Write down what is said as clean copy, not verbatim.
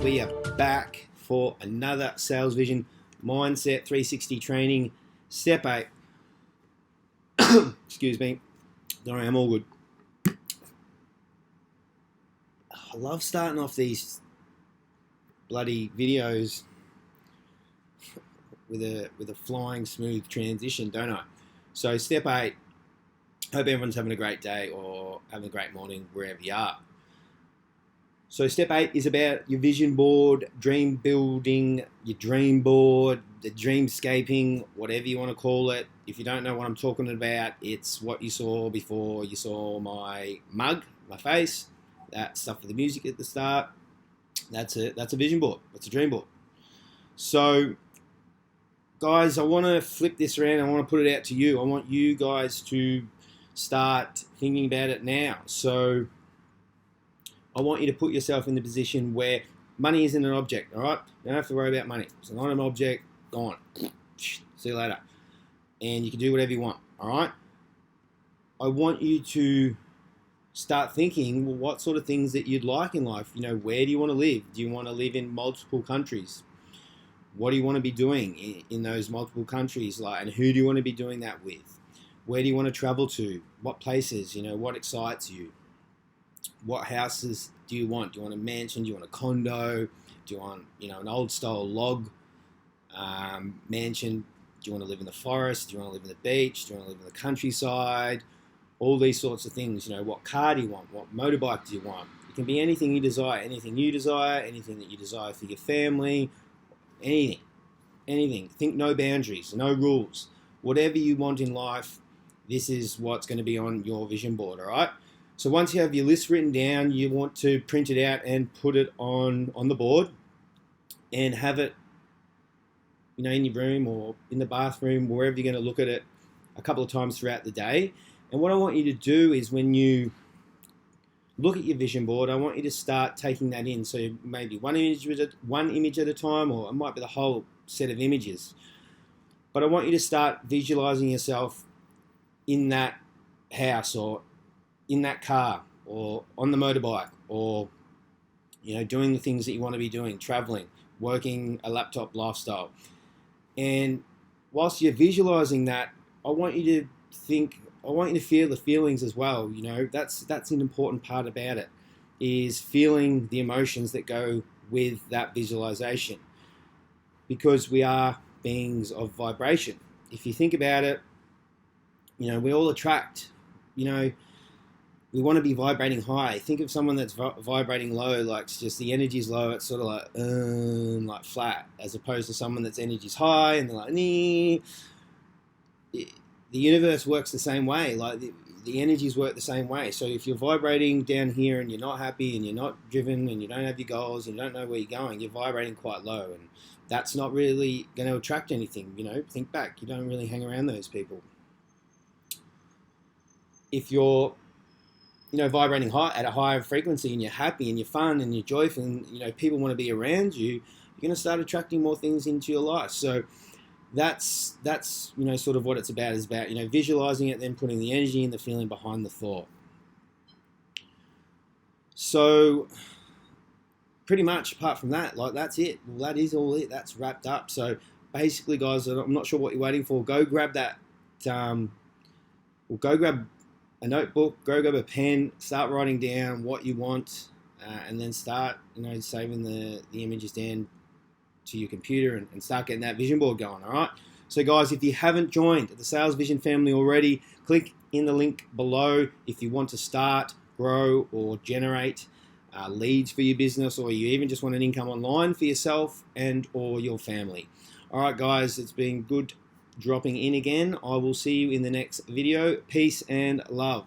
we are back for another Salesvision Mindset 360 training. Step 8. Excuse me. Sorry, I'm all good. I love starting off these bloody videos with a flying smooth transition, don't I? So step 8. Hope everyone's having a great day or having a great morning wherever you are. So step 8 is about your vision board, dream building, your dream board, the dreamscaping, whatever you want to call it. If you don't know what I'm talking about, it's what you saw before you saw my mug, my face, that stuff with the music at the start. That's a vision board. That's a dream board. So guys, I want to flip this around. I want to put it out to you. I want you guys to start thinking about it now. So I want you to put yourself in the position where money isn't an object, all right? You don't have to worry about money. It's not an object, gone. See you later. And you can do whatever you want, all right? I want you to start thinking, well, what sort of things that you'd like in life? You know, where do you want to live? Do you want to live in multiple countries? What do you want to be doing in those multiple countries? And who do you want to be doing that with? Where do you want to travel to? What places? You know, what excites you? What houses do you want? Do you want a mansion? Do you want a condo? Do you want, an old style log mansion? Do you want to live in the forest? Do you want to live in the beach? Do you want to live in the countryside? All these sorts of things. What car do you want? What motorbike do you want? It can be anything you desire, anything that you desire for your family, anything. Think no boundaries, no rules. Whatever you want in life, this is what's going to be on your vision board, all right? So once you have your list written down, you want to print it out and put it on the board and have it, in your room or in the bathroom, wherever you're going to look at it a couple of times throughout the day. And what I want you to do is when you look at your vision board, I want you to start taking that in. So maybe one image at a time, or it might be the whole set of images. But I want you to start visualizing yourself in that house or in that car or on the motorbike or, doing the things that you want to be doing, traveling, working a laptop lifestyle. And whilst you're visualizing that, I want you to feel the feelings as well. That's an important part about it, is feeling the emotions that go with that visualization, because we are beings of vibration. If you think about it, we all attract, we want to be vibrating high. Think of someone that's vibrating low, like just the energy's low, it's sort of like flat, as opposed to someone that's energy's high and they're like, nee. The universe works the same way. Like the energies work the same way. So if you're vibrating down here and you're not happy and you're not driven and you don't have your goals and you don't know where you're going, you're vibrating quite low, and that's not really going to attract anything. Think back. You don't really hang around those people. If you're vibrating high at a higher frequency and you're happy and you're fun and you're joyful and people want to be around you, you're going to start attracting more things into your life. So that's sort of what it's about. Is about visualizing it, then putting the energy and the feeling behind the thought. So pretty much apart from that, that's it. Well, that is all it. That's wrapped up. So basically, guys, I'm not sure what you're waiting for. Go grab that. Go grab a notebook, go grab a pen, start writing down what you want, and then start, saving the images down to your computer and start getting that vision board going, all right? So guys, if you haven't joined the Salesvision family already, click in the link below if you want to start, grow, or generate leads for your business, or you even just want an income online for yourself and or your family. All right, guys, it's been good dropping in again. I will see you in the next video. Peace and love.